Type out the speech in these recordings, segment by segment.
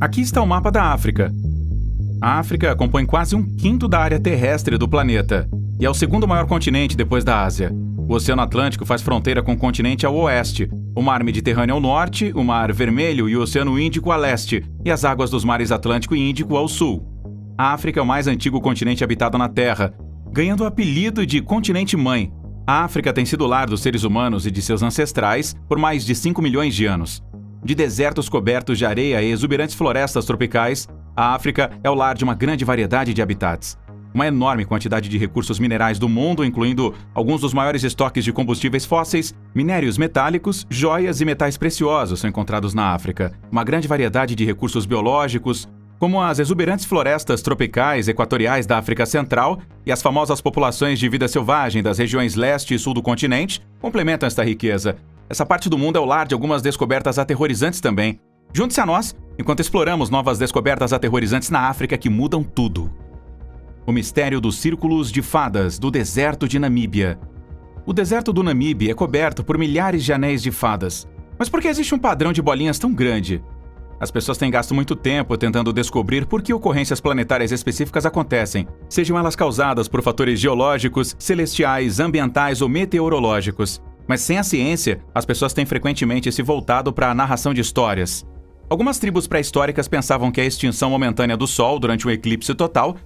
Aqui está o mapa da África. A África compõe quase 1/5 da área terrestre do planeta e é o segundo maior continente depois da Ásia. O Oceano Atlântico faz fronteira com o continente ao oeste, o Mar Mediterrâneo ao norte, o Mar Vermelho e o Oceano Índico a leste e as águas dos mares Atlântico e Índico ao sul. A África é o mais antigo continente habitado na Terra, ganhando o apelido de continente-mãe. A África tem sido lar dos seres humanos e de seus ancestrais por mais de 5 milhões de anos. De desertos cobertos de areia e exuberantes florestas tropicais, a África é o lar de uma grande variedade de habitats. Uma enorme quantidade de recursos minerais do mundo, incluindo alguns dos maiores estoques de combustíveis fósseis, minérios metálicos, joias e metais preciosos são encontrados na África. Uma grande variedade de recursos biológicos, como as exuberantes florestas tropicais equatoriais da África Central e as famosas populações de vida selvagem das regiões leste e sul do continente, complementam esta riqueza. Essa parte do mundo é o lar de algumas descobertas aterrorizantes também. Junte-se a nós enquanto exploramos novas descobertas aterrorizantes na África que mudam tudo. O mistério dos círculos de fadas do deserto de Namíbia. O deserto do Namíbia é coberto por milhares de anéis de fadas. Mas por que existe um padrão de bolinhas tão grande? As pessoas têm gasto muito tempo tentando descobrir por que ocorrências planetárias específicas acontecem, sejam elas causadas por fatores geológicos, celestiais, ambientais ou meteorológicos. Mas sem a ciência, as pessoas têm frequentemente se voltado para a narração de histórias. Algumas tribos pré-históricas pensavam que a extinção momentânea do Sol durante um eclipse total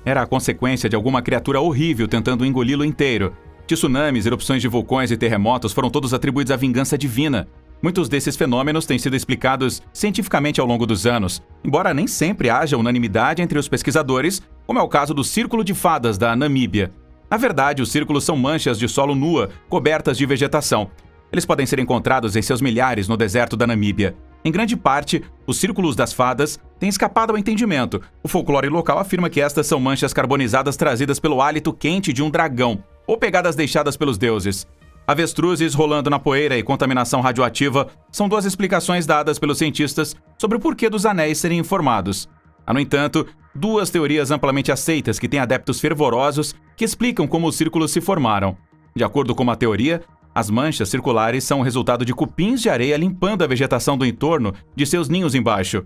era a consequência de alguma criatura horrível tentando engoli-lo inteiro. Tsunamis, erupções de vulcões e terremotos foram todos atribuídos à vingança divina. Muitos desses fenômenos têm sido explicados cientificamente ao longo dos anos, embora nem sempre haja unanimidade entre os pesquisadores, como é o caso do Círculo de Fadas da Namíbia. Na verdade, os círculos são manchas de solo nua, cobertas de vegetação. Eles podem ser encontrados em seus milhares no deserto da Namíbia. Em grande parte, os círculos das fadas têm escapado ao entendimento. O folclore local afirma que estas são manchas carbonizadas trazidas pelo hálito quente de um dragão, ou pegadas deixadas pelos deuses. Avestruzes rolando na poeira e contaminação radioativa são duas explicações dadas pelos cientistas sobre o porquê dos anéis serem formados. Há, no entanto, duas teorias amplamente aceitas que têm adeptos fervorosos que explicam como os círculos se formaram. De acordo com uma teoria, as manchas circulares são o resultado de cupins de areia limpando a vegetação do entorno de seus ninhos embaixo.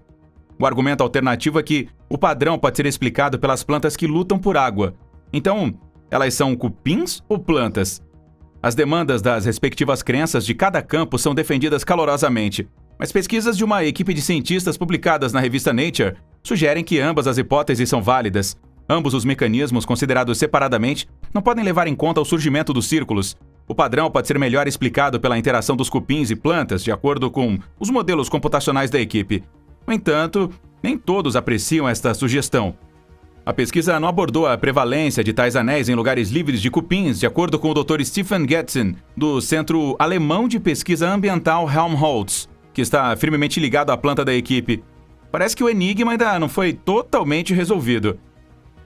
O argumento alternativo é que o padrão pode ser explicado pelas plantas que lutam por água. Então, elas são cupins ou plantas? As demandas das respectivas crenças de cada campo são defendidas calorosamente, mas pesquisas de uma equipe de cientistas publicadas na revista Nature sugerem que ambas as hipóteses são válidas. Ambos os mecanismos considerados separadamente não podem levar em conta o surgimento dos círculos. O padrão pode ser melhor explicado pela interação dos cupins e plantas, de acordo com os modelos computacionais da equipe. No entanto, nem todos apreciam esta sugestão. A pesquisa não abordou a prevalência de tais anéis em lugares livres de cupins, de acordo com o Dr. Stefan Getzen, do Centro Alemão de Pesquisa Ambiental Helmholtz, que está firmemente ligado à planta da equipe. Parece que o enigma ainda não foi totalmente resolvido.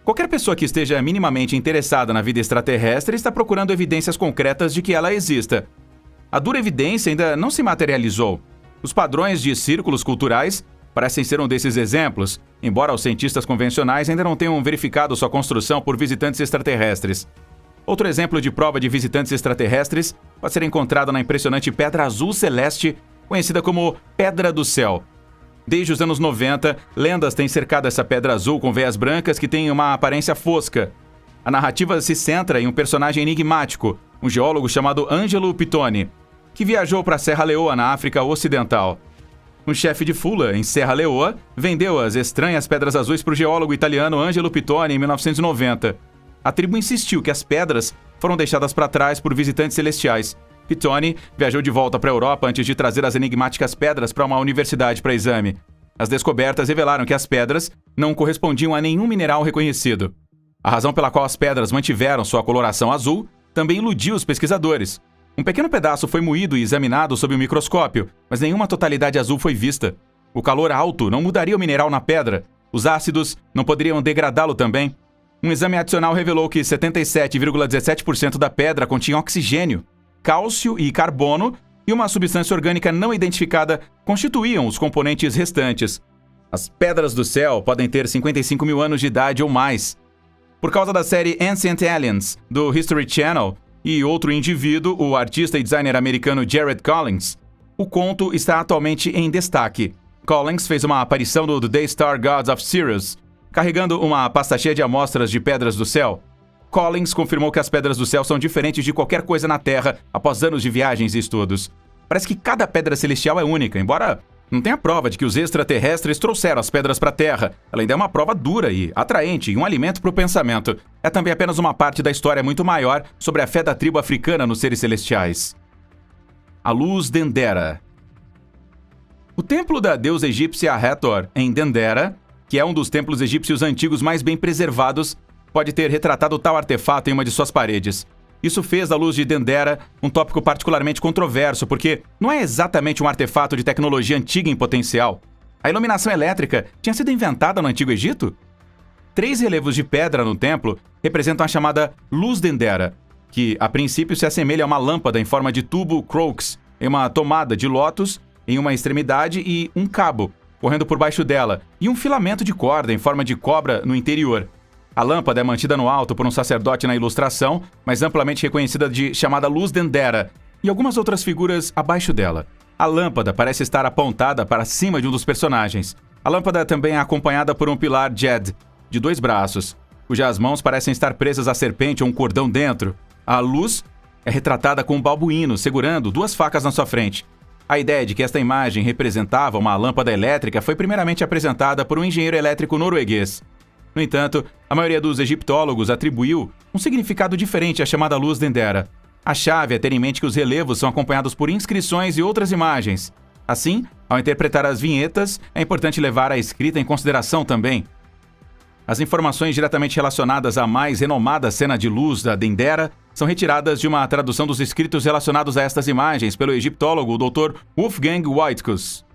Qualquer pessoa que esteja minimamente interessada na vida extraterrestre está procurando evidências concretas de que ela exista. A dura evidência ainda não se materializou. Os padrões de círculos culturais parecem ser um desses exemplos, embora os cientistas convencionais ainda não tenham verificado sua construção por visitantes extraterrestres. Outro exemplo de prova de visitantes extraterrestres pode ser encontrado na impressionante Pedra Azul Celeste, conhecida como Pedra do Céu. Desde os anos 90, lendas têm cercado essa pedra azul com veias brancas que têm uma aparência fosca. A narrativa se centra em um personagem enigmático, um geólogo chamado Angelo Pittoni, que viajou para Serra Leoa, na África Ocidental. Um chefe de fula, em Serra Leoa, vendeu as estranhas pedras azuis para o geólogo italiano Angelo Pittoni em 1990. A tribo insistiu que as pedras foram deixadas para trás por visitantes celestiais. Pittoni viajou de volta para a Europa antes de trazer as enigmáticas pedras para uma universidade para exame. As descobertas revelaram que as pedras não correspondiam a nenhum mineral reconhecido. A razão pela qual as pedras mantiveram sua coloração azul também iludiu os pesquisadores. Um pequeno pedaço foi moído e examinado sob o microscópio, mas nenhuma totalidade azul foi vista. O calor alto não mudaria o mineral na pedra. Os ácidos não poderiam degradá-lo também. Um exame adicional revelou que 77,17% da pedra continha oxigênio, cálcio e carbono, e uma substância orgânica não identificada constituíam os componentes restantes. As pedras do céu podem ter 55 mil anos de idade ou mais. Por causa da série Ancient Aliens, do History Channel, e outro indivíduo, o artista e designer americano Jared Collins, o conto está atualmente em destaque. Collins fez uma aparição no The Daystar Gods of Sirius, carregando uma pasta cheia de amostras de pedras do céu. Collins confirmou que as pedras do céu são diferentes de qualquer coisa na Terra após anos de viagens e estudos. Parece que cada pedra celestial é única, embora não tenha prova de que os extraterrestres trouxeram as pedras para a Terra. Ela ainda é uma prova dura e atraente e um alimento para o pensamento. É também apenas uma parte da história muito maior sobre a fé da tribo africana nos seres celestiais. A luz Dendera. O templo da deusa egípcia Hathor, em Dendera, que é um dos templos egípcios antigos mais bem preservados, pode ter retratado tal artefato em uma de suas paredes. Isso fez da luz de Dendera um tópico particularmente controverso, porque não é exatamente um artefato de tecnologia antiga em potencial. A iluminação elétrica tinha sido inventada no Antigo Egito? 3 relevos de pedra no templo representam a chamada luz Dendera, que a princípio se assemelha a uma lâmpada em forma de tubo Crookes, em uma tomada de lótus em uma extremidade e um cabo correndo por baixo dela, e um filamento de corda em forma de cobra no interior. A lâmpada é mantida no alto por um sacerdote na ilustração, mas amplamente reconhecida de chamada luz Dendera, e algumas outras figuras abaixo dela. A lâmpada parece estar apontada para cima de um dos personagens. A lâmpada também é acompanhada por um pilar Jed, de 2 braços, cujas mãos parecem estar presas à serpente ou um cordão dentro. A luz é retratada com um babuíno segurando 2 facas na sua frente. A ideia de que esta imagem representava uma lâmpada elétrica foi primeiramente apresentada por um engenheiro elétrico norueguês. No entanto, a maioria dos egiptólogos atribuiu um significado diferente à chamada luz Dendera. A chave é ter em mente que os relevos são acompanhados por inscrições e outras imagens. Assim, ao interpretar as vinhetas, é importante levar a escrita em consideração também. As informações diretamente relacionadas à mais renomada cena de luz da Dendera são retiradas de uma tradução dos escritos relacionados a estas imagens pelo egiptólogo Dr. Wolfgang Whitekus.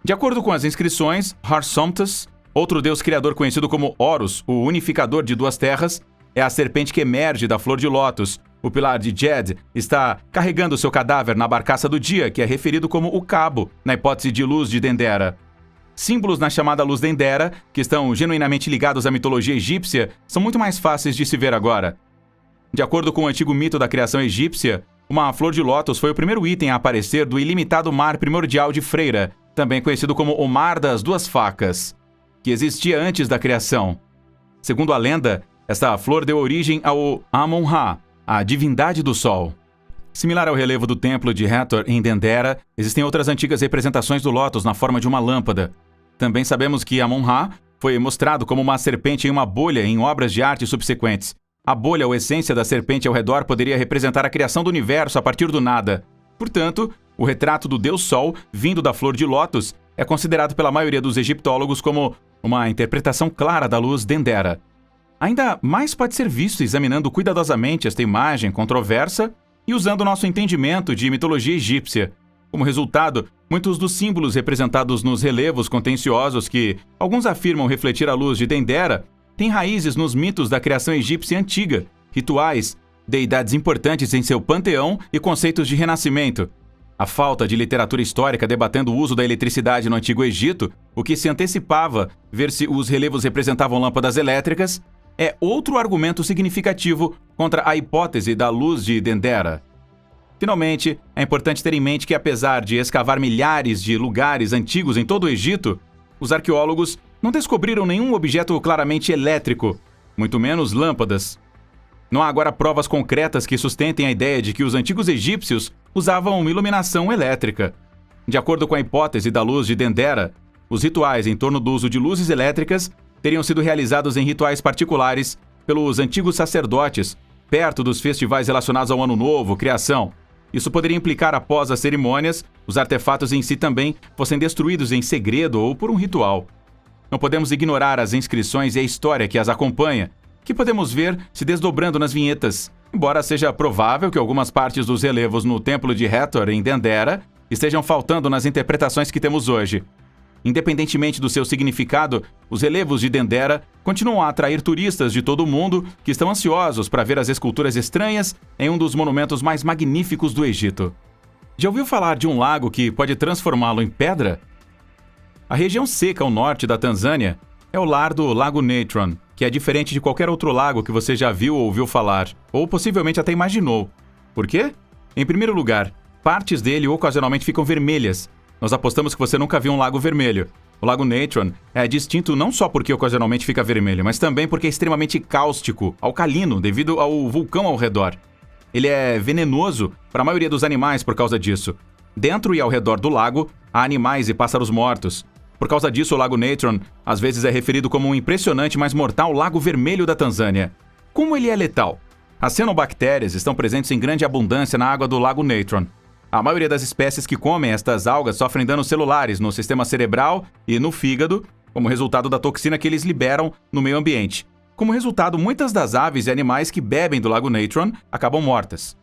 De acordo com as inscrições, Har-Somptus, outro deus criador conhecido como Horus, o unificador de 2 terras, é a serpente que emerge da flor de lótus. O pilar de Jed está carregando seu cadáver na barcaça do dia, que é referido como o cabo, na hipótese de luz de Dendera. Símbolos na chamada luz Dendera, que estão genuinamente ligados à mitologia egípcia, são muito mais fáceis de se ver agora. De acordo com o antigo mito da criação egípcia, uma flor de lótus foi o primeiro item a aparecer do ilimitado mar primordial de Freira, também conhecido como o Mar das 2 Facas, que existia antes da criação. Segundo a lenda, esta flor deu origem ao Amon-Ra, a divindade do sol. Similar ao relevo do templo de Hathor em Dendera, existem outras antigas representações do lótus na forma de uma lâmpada. Também sabemos que Amon-Ra foi mostrado como uma serpente em uma bolha em obras de arte subsequentes. A bolha ou essência da serpente ao redor poderia representar a criação do universo a partir do nada. Portanto, o retrato do deus Sol, vindo da flor de lótus, é considerado pela maioria dos egiptólogos como uma interpretação clara da luz Dendera. Ainda mais pode ser visto examinando cuidadosamente esta imagem controversa e usando nosso entendimento de mitologia egípcia. Como resultado, muitos dos símbolos representados nos relevos contenciosos que alguns afirmam refletir a luz de Dendera têm raízes nos mitos da criação egípcia antiga, rituais, deidades importantes em seu panteão e conceitos de renascimento. A falta de literatura histórica debatendo o uso da eletricidade no Antigo Egito, o que se antecipava ver se os relevos representavam lâmpadas elétricas, é outro argumento significativo contra a hipótese da luz de Dendera. Finalmente, é importante ter em mente que, apesar de escavar milhares de lugares antigos em todo o Egito, os arqueólogos não descobriram nenhum objeto claramente elétrico, muito menos lâmpadas. Não há agora provas concretas que sustentem a ideia de que os antigos egípcios usavam uma iluminação elétrica. De acordo com a hipótese da luz de Dendera, os rituais em torno do uso de luzes elétricas teriam sido realizados em rituais particulares pelos antigos sacerdotes, perto dos festivais relacionados ao Ano Novo, criação. Isso poderia implicar, após as cerimônias, os artefatos em si também fossem destruídos em segredo ou por um ritual. Não podemos ignorar as inscrições e a história que as acompanha, que podemos ver se desdobrando nas vinhetas, embora seja provável que algumas partes dos relevos no templo de Hathor, em Dendera, estejam faltando nas interpretações que temos hoje. Independentemente do seu significado, os relevos de Dendera continuam a atrair turistas de todo o mundo que estão ansiosos para ver as esculturas estranhas em um dos monumentos mais magníficos do Egito. Já ouviu falar de um lago que pode transformá-lo em pedra? A região seca ao norte da Tanzânia é o lar do Lago Natron, que é diferente de qualquer outro lago que você já viu ou ouviu falar, ou possivelmente até imaginou. Por quê? Em primeiro lugar, partes dele ocasionalmente ficam vermelhas, Nós apostamos que você nunca viu um lago vermelho. O Lago Natron é distinto não só porque ocasionalmente fica vermelho, mas também porque é extremamente cáustico, alcalino, devido ao vulcão ao redor. Ele é venenoso para a maioria dos animais por causa disso. Dentro e ao redor do lago, há animais e pássaros mortos. Por causa disso, o Lago Natron às vezes é referido como um impressionante, mas mortal Lago Vermelho da Tanzânia. Como ele é letal? As cianobactérias estão presentes em grande abundância na água do Lago Natron. A maioria das espécies que comem estas algas sofrem danos celulares no sistema cerebral e no fígado, como resultado da toxina que eles liberam no meio ambiente. Como resultado, muitas das aves e animais que bebem do Lago Natron acabam mortas.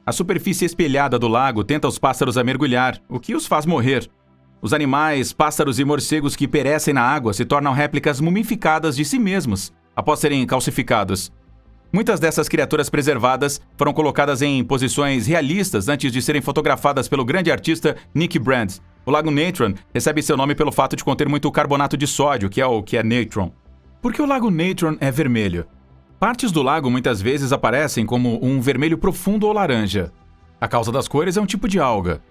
A superfície espelhada do lago tenta os pássaros a mergulhar, o que os faz morrer. Os animais, pássaros e morcegos que perecem na água se tornam réplicas mumificadas de si mesmos, após serem calcificados. Muitas dessas criaturas preservadas foram colocadas em posições realistas antes de serem fotografadas pelo grande artista Nick Brand. O Lago Natron recebe seu nome pelo fato de conter muito carbonato de sódio, que é o que é natron. Por que o Lago Natron é vermelho? Partes do lago muitas vezes aparecem como um vermelho profundo ou laranja. A causa das cores é um tipo de alga.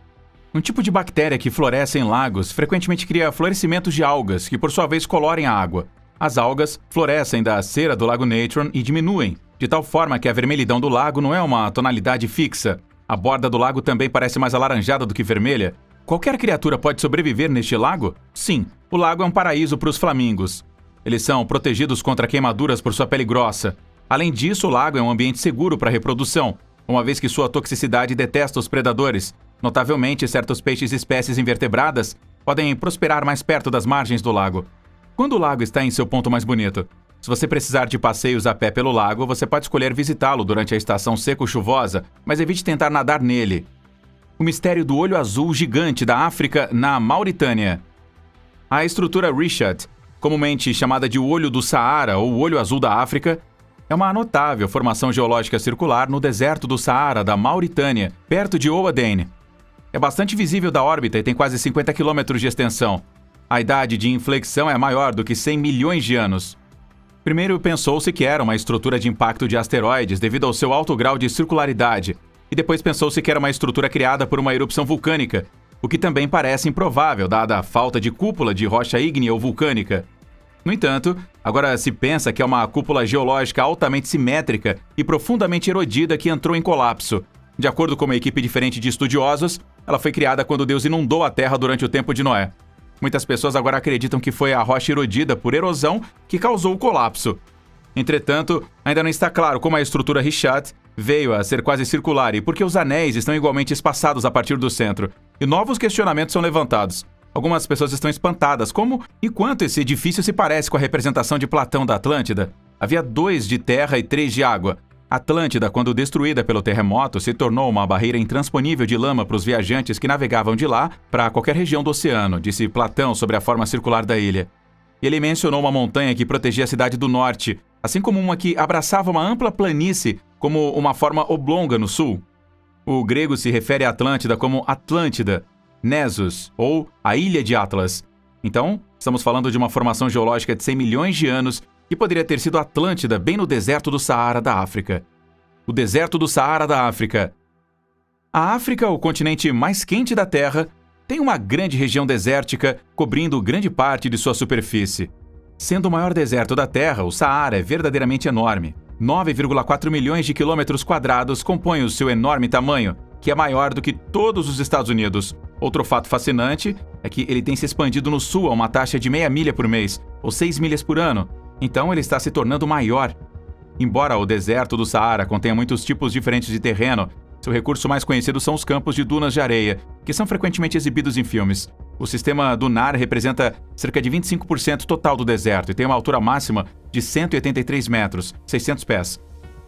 Um tipo de bactéria que floresce em lagos frequentemente cria florescimentos de algas, que por sua vez colorem a água. As algas florescem da cera do Lago Natron e diminuem, de tal forma que a vermelhidão do lago não é uma tonalidade fixa. A borda do lago também parece mais alaranjada do que vermelha. Qualquer criatura pode sobreviver neste lago? Sim, o lago é um paraíso para os flamingos. Eles são protegidos contra queimaduras por sua pele grossa. Além disso, o lago é um ambiente seguro para a reprodução, uma vez que sua toxicidade detesta os predadores. Notavelmente, certos peixes e espécies invertebradas podem prosperar mais perto das margens do lago. Quando o lago está em seu ponto mais bonito? Se você precisar de passeios a pé pelo lago, você pode escolher visitá-lo durante a estação seco-chuvosa, mas evite tentar nadar nele. O mistério do olho azul gigante da África na Mauritânia. A estrutura Richat, comumente chamada de olho do Saara ou olho azul da África, é uma notável formação geológica circular no deserto do Saara da Mauritânia, perto de Oadene. É bastante visível da órbita e tem quase 50 km de extensão. A idade de inflexão é maior do que 100 milhões de anos. Primeiro pensou-se que era uma estrutura de impacto de asteroides devido ao seu alto grau de circularidade, e depois pensou-se que era uma estrutura criada por uma erupção vulcânica, o que também parece improvável, dada a falta de cúpula de rocha ígnea ou vulcânica. No entanto, agora se pensa que é uma cúpula geológica altamente simétrica e profundamente erodida que entrou em colapso. De acordo com uma equipe diferente de estudiosos, ela foi criada quando Deus inundou a Terra durante o tempo de Noé. Muitas pessoas agora acreditam que foi a rocha erodida por erosão que causou o colapso. Entretanto, ainda não está claro como a estrutura Richat veio a ser quase circular e por que os anéis estão igualmente espaçados a partir do centro. E novos questionamentos são levantados. Algumas pessoas estão espantadas como e quanto esse edifício se parece com a representação de Platão da Atlântida. Havia 2 de terra e 3 de água. Atlântida, quando destruída pelo terremoto, se tornou uma barreira intransponível de lama para os viajantes que navegavam de lá para qualquer região do oceano, disse Platão sobre a forma circular da ilha. Ele mencionou uma montanha que protegia a cidade do norte, assim como uma que abraçava uma ampla planície como uma forma oblonga no sul. O grego se refere à Atlântida como Atlântida, Nessos, ou a Ilha de Atlas. Então, estamos falando de uma formação geológica de 100 milhões de anos que poderia ter sido Atlântida bem no deserto do Saara da África. O deserto do Saara da África. A África, o continente mais quente da Terra, tem uma grande região desértica cobrindo grande parte de sua superfície. Sendo o maior deserto da Terra, o Saara é verdadeiramente enorme. 9,4 milhões de quilômetros quadrados compõem o seu enorme tamanho, que é maior do que todos os Estados Unidos. Outro fato fascinante é que ele tem se expandido no sul a uma taxa de meia milha por mês, ou 6 milhas por ano. Então ele está se tornando maior. Embora o deserto do Saara contenha muitos tipos diferentes de terreno, seu recurso mais conhecido são os campos de dunas de areia, que são frequentemente exibidos em filmes. O sistema dunar representa cerca de 25% total do deserto e tem uma altura máxima de 183 metros, 600 pés.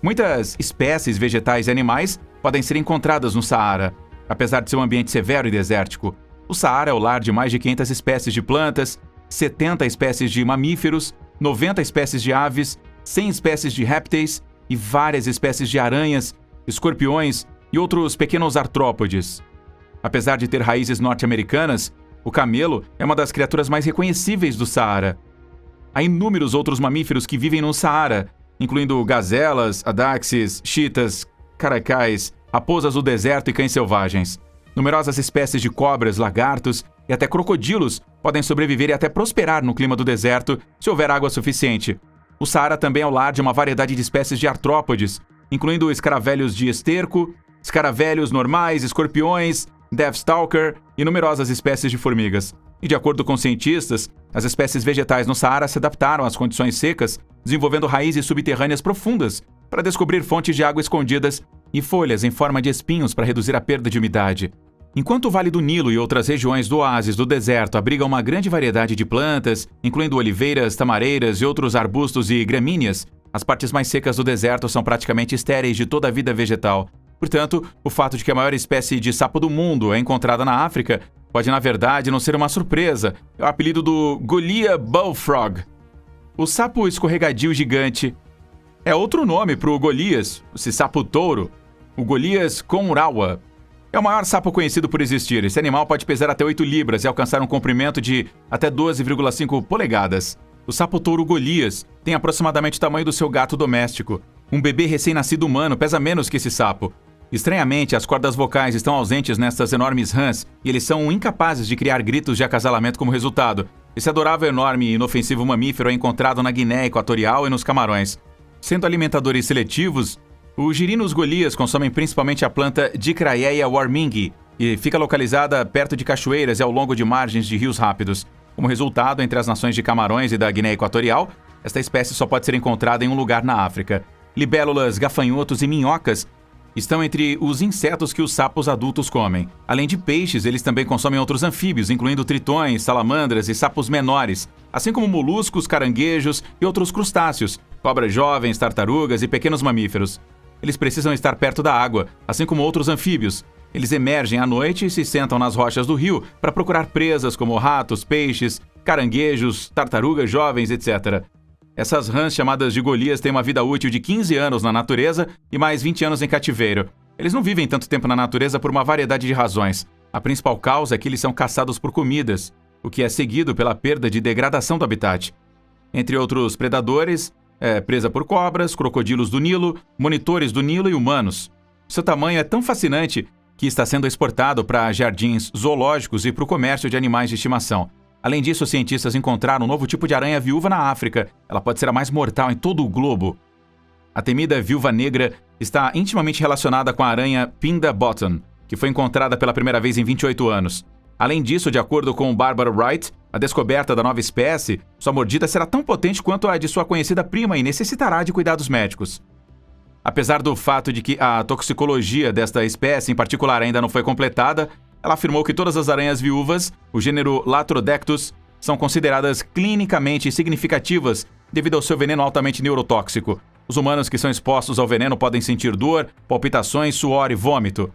Muitas espécies vegetais e animais podem ser encontradas no Saara. Apesar de ser um ambiente severo e desértico, o Saara é o lar de mais de 500 espécies de plantas, 70 espécies de mamíferos, 90 espécies de aves, 100 espécies de répteis e várias espécies de aranhas, escorpiões e outros pequenos artrópodes. Apesar de ter raízes norte-americanas, o camelo é uma das criaturas mais reconhecíveis do Saara. Há inúmeros outros mamíferos que vivem no Saara, incluindo gazelas, adaxes, chitas, caracais, raposas do deserto e cães selvagens. Numerosas espécies de cobras, lagartos e até crocodilos podem sobreviver e até prosperar no clima do deserto se houver água suficiente. O Saara também é o lar de uma variedade de espécies de artrópodes, incluindo escaravelhos de esterco, escaravelhos normais, escorpiões, deathstalker e numerosas espécies de formigas. E de acordo com cientistas, as espécies vegetais no Saara se adaptaram às condições secas, desenvolvendo raízes subterrâneas profundas para descobrir fontes de água escondidas e folhas em forma de espinhos para reduzir a perda de umidade. Enquanto o Vale do Nilo e outras regiões do oásis do deserto abrigam uma grande variedade de plantas, incluindo oliveiras, tamareiras e outros arbustos e gramíneas, as partes mais secas do deserto são praticamente estéreis de toda a vida vegetal. Portanto, o fato de que a maior espécie de sapo do mundo é encontrada na África pode, na verdade, não ser uma surpresa. É o apelido do Goliath Bullfrog. O sapo escorregadio gigante é outro nome para o Golias, esse sapo touro, o Golias conrawa. É o maior sapo conhecido por existir. Esse animal pode pesar até 8 libras e alcançar um comprimento de até 12,5 polegadas. O sapo touro Golias tem aproximadamente o tamanho do seu gato doméstico. Um bebê recém-nascido humano pesa menos que esse sapo. Estranhamente, as cordas vocais estão ausentes nestas enormes rãs e eles são incapazes de criar gritos de acasalamento como resultado. Esse adorável, enorme e inofensivo mamífero é encontrado na Guiné Equatorial e nos Camarões. Sendo alimentadores seletivos, os girinos Golias consomem principalmente a planta Dicraeia warmingi e fica localizada perto de cachoeiras e ao longo de margens de rios rápidos. Como resultado, entre as nações de Camarões e da Guiné Equatorial, esta espécie só pode ser encontrada em um lugar na África. Libélulas, gafanhotos e minhocas estão entre os insetos que os sapos adultos comem. Além de peixes, eles também consomem outros anfíbios, incluindo tritões, salamandras e sapos menores, assim como moluscos, caranguejos e outros crustáceos, cobras jovens, tartarugas e pequenos mamíferos. Eles precisam estar perto da água, assim como outros anfíbios. Eles emergem à noite e se sentam nas rochas do rio para procurar presas como ratos, peixes, caranguejos, tartarugas jovens, etc. Essas rãs chamadas de Golias têm uma vida útil de 15 anos na natureza e mais 20 anos em cativeiro. Eles não vivem tanto tempo na natureza por uma variedade de razões. A principal causa é que eles são caçados por comidas, o que é seguido pela perda de degradação do habitat. Entre outros predadores, presa por cobras, crocodilos do Nilo, monitores do Nilo e humanos. Seu tamanho é tão fascinante que está sendo exportado para jardins zoológicos e para o comércio de animais de estimação. Além disso, os cientistas encontraram um novo tipo de aranha viúva na África. Ela pode ser a mais mortal em todo o globo. A temida viúva negra está intimamente relacionada com a aranha Pinda Bottom, que foi encontrada pela primeira vez em 28 anos. Além disso, de acordo com Barbara Wright, a descoberta da nova espécie, sua mordida será tão potente quanto a de sua conhecida prima e necessitará de cuidados médicos. Apesar do fato de que a toxicologia desta espécie em particular ainda não foi completada, ela afirmou que todas as aranhas viúvas, o gênero Latrodectus, são consideradas clinicamente significativas devido ao seu veneno altamente neurotóxico. Os humanos que são expostos ao veneno podem sentir dor, palpitações, suor e vômito.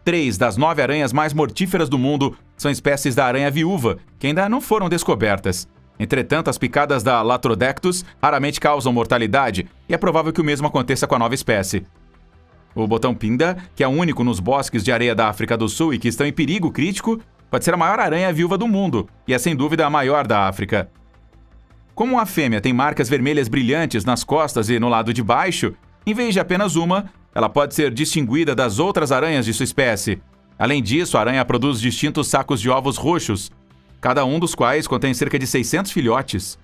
3 das 9 aranhas mais mortíferas do mundo são espécies da aranha viúva, que ainda não foram descobertas. Entretanto, as picadas da Latrodectus raramente causam mortalidade, e é provável que o mesmo aconteça com a nova espécie. O botão pinda, que é único nos bosques de areia da África do Sul e que estão em perigo crítico, pode ser a maior aranha viúva do mundo, e é sem dúvida a maior da África. Como a fêmea tem marcas vermelhas brilhantes nas costas e no lado de baixo, em vez de apenas uma, ela pode ser distinguida das outras aranhas de sua espécie. Além disso, a aranha produz distintos sacos de ovos roxos, cada um dos quais contém cerca de 600 filhotes.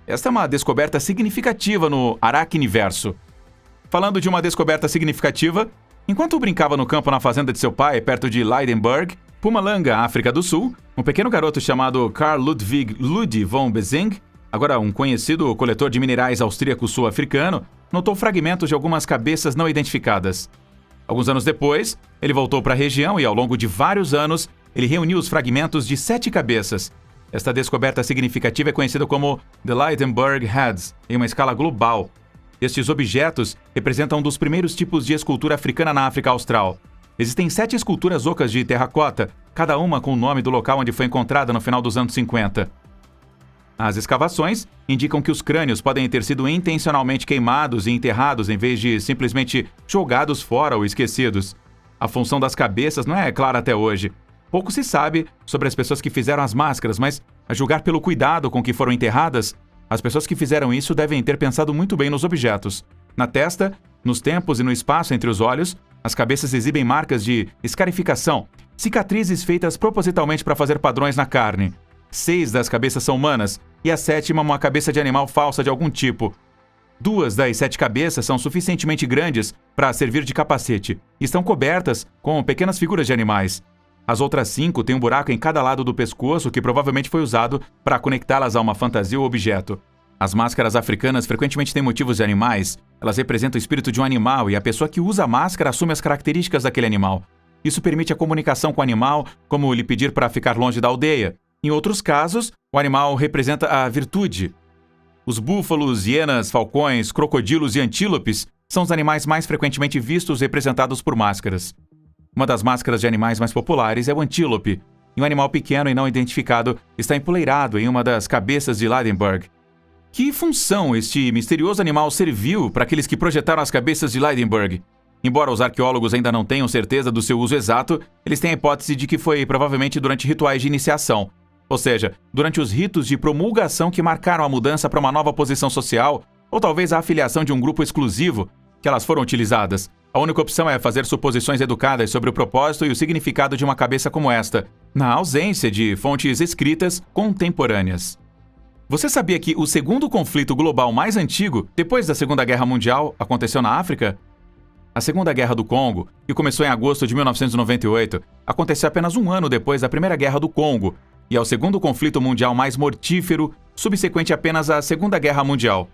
Esta é uma descoberta significativa no Aracniverso. Falando de uma descoberta significativa, enquanto brincava no campo na fazenda de seu pai, perto de Leidenburg, Mpumalanga, África do Sul, um pequeno garoto chamado Carl Ludwig Ludi von Bezing, agora um conhecido coletor de minerais austríaco sul-africano, notou fragmentos de algumas cabeças não identificadas. Alguns anos depois, ele voltou para a região e, ao longo de vários anos, ele reuniu os fragmentos de 7 cabeças. Esta descoberta significativa é conhecida como The Leidenburg Heads, em uma escala global. Estes objetos representam um dos primeiros tipos de escultura africana na África Austral. Existem 7 esculturas ocas de terracota, cada uma com o nome do local onde foi encontrada no final dos anos 50. As escavações indicam que os crânios podem ter sido intencionalmente queimados e enterrados em vez de simplesmente jogados fora ou esquecidos. A função das cabeças não é clara até hoje. Pouco se sabe sobre as pessoas que fizeram as máscaras, mas, a julgar pelo cuidado com que foram enterradas, as pessoas que fizeram isso devem ter pensado muito bem nos objetos. Na testa, nos tempos e no espaço entre os olhos, As cabeças exibem marcas de escarificação, cicatrizes feitas propositalmente para fazer padrões na carne. 6 das cabeças são humanas e a 7ª uma cabeça de animal falsa de algum tipo. 2 das 7 cabeças são suficientemente grandes para servir de capacete e estão cobertas com pequenas figuras de animais. As outras 5 têm um buraco em cada lado do pescoço que provavelmente foi usado para conectá-las a uma fantasia ou objeto. As máscaras africanas frequentemente têm motivos de animais. Elas representam o espírito de um animal e a pessoa que usa a máscara assume as características daquele animal. Isso permite a comunicação com o animal, como lhe pedir para ficar longe da aldeia. Em outros casos, o animal representa a virtude. Os búfalos, hienas, falcões, crocodilos e antílopes são os animais mais frequentemente vistos representados por máscaras. Uma das máscaras de animais mais populares é o antílope, e um animal pequeno e não identificado está empoleirado em uma das cabeças de Ladenburg. Que função este misterioso animal serviu para aqueles que projetaram as cabeças de Ladenburg? Embora os arqueólogos ainda não tenham certeza do seu uso exato, eles têm a hipótese de que foi provavelmente durante rituais de iniciação, ou seja, durante os ritos de promulgação que marcaram a mudança para uma nova posição social, ou talvez a afiliação de um grupo exclusivo, que elas foram utilizadas. A única opção é fazer suposições educadas sobre o propósito e o significado de uma cabeça como esta, na ausência de fontes escritas contemporâneas. Você sabia que o segundo conflito global mais antigo, depois da Segunda Guerra Mundial, aconteceu na África? A Segunda Guerra do Congo, que começou em agosto de 1998, aconteceu apenas um ano depois da Primeira Guerra do Congo, e é o segundo conflito mundial mais mortífero, subsequente apenas à Segunda Guerra Mundial.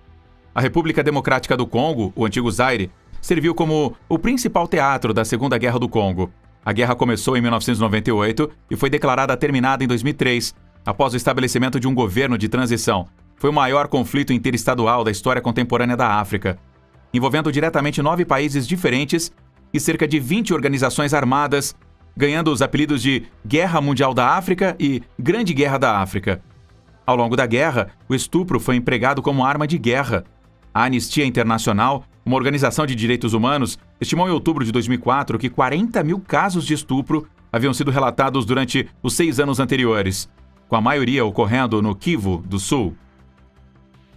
A República Democrática do Congo, o antigo Zaire, serviu como o principal teatro da Segunda Guerra do Congo. A guerra começou em 1998 e foi declarada terminada em 2003, após o estabelecimento de um governo de transição. Foi o maior conflito interestadual da história contemporânea da África, envolvendo diretamente 9 países diferentes e cerca de 20 organizações armadas, ganhando os apelidos de Guerra Mundial da África e Grande Guerra da África. Ao longo da guerra, o estupro foi empregado como arma de guerra. A Anistia Internacional, uma organização de direitos humanos, estimou em outubro de 2004 que 40 mil casos de estupro haviam sido relatados durante os 6 anos anteriores, com a maioria ocorrendo no Kivu do Sul.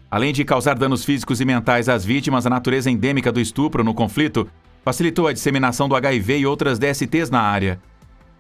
Além de causar danos físicos e mentais às vítimas, a natureza endêmica do estupro no conflito facilitou a disseminação do HIV e outras DSTs na área.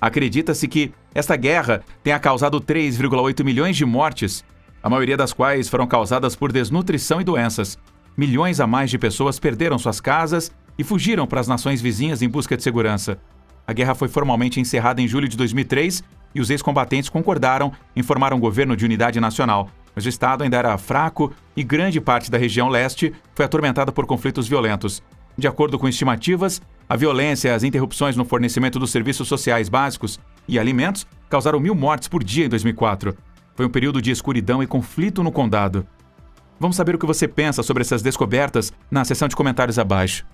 Acredita-se que esta guerra tenha causado 3,8 milhões de mortes, a maioria das quais foram causadas por desnutrição e doenças. Milhões a mais de pessoas perderam suas casas e fugiram para as nações vizinhas em busca de segurança. A guerra foi formalmente encerrada em julho de 2003 e os ex-combatentes concordaram em formar um governo de unidade nacional, mas o Estado ainda era fraco e grande parte da região leste foi atormentada por conflitos violentos. De acordo com estimativas, a violência e as interrupções no fornecimento dos serviços sociais básicos e alimentos causaram 1.000 mortes por dia em 2004. Foi um período de escuridão e conflito no condado. Vamos saber o que você pensa sobre essas descobertas na seção de comentários abaixo.